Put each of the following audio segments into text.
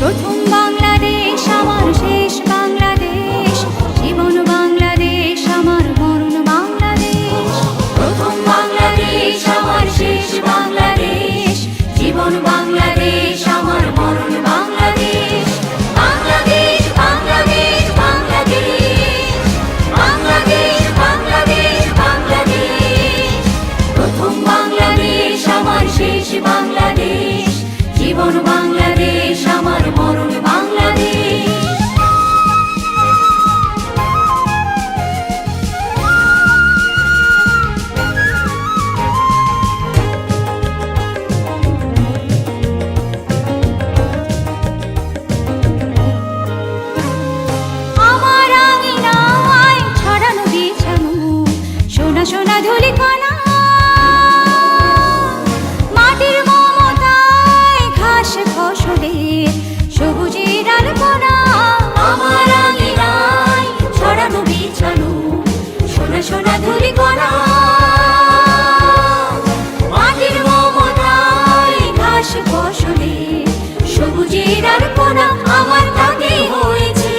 প্রথম বাংলাদেশ আমার শেষ বাংলাদেশ, জীবন বাংলাদেশ আমার মরণ বাংলাদেশ। প্রথম বাংলাদেশ আমার শেষ বাংলাদেশ, জীবন বাংলাদেশ আমার মরণ বাংলাদেশ। বাংলাদেশ বাংলাদেশ বাংলাদেশ, বাংলাদেশ বাংলাদেশ বাংলাদেশ। প্রথম বাংলাদেশ আমার শেষ বাংলাদেশ, জীবন বাংলাদেশ আমার মরণ বাংলাদেশ। আমার আঙিনায় ছড়ানো বিছানো সোনা সোনা ধূলিকণা, মাটির মমতায় ঘাস ফসলে সবুজের আলপনা। আমার আঙিনায় ছড়ানো বিছানো সোনা সোনা ধূলিকণা, মাটির মমতায় ঘাস ফসলে সবুজের আলপনা। আমার তাতে হয়েছে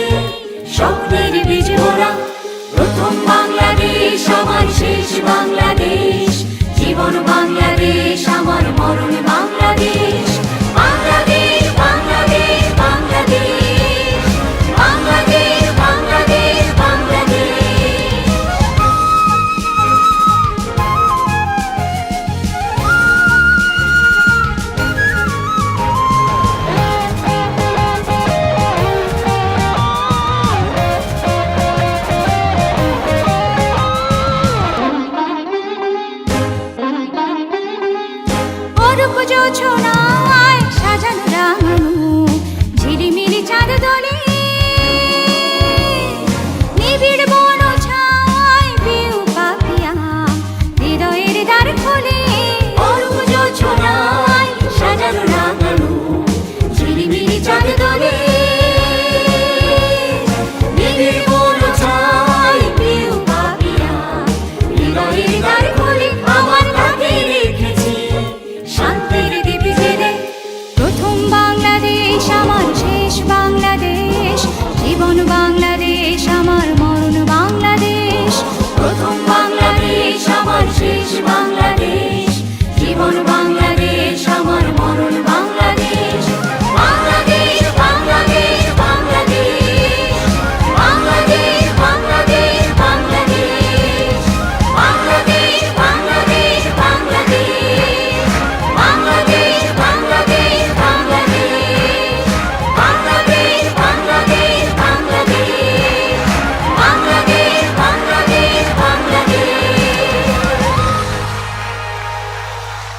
স্বপ্নের বীজ ভরা। প্রথম বাংলাদেশ আমার শেষ বাংলাদেশ, জীবন বাংলাদেশ আমার মরণ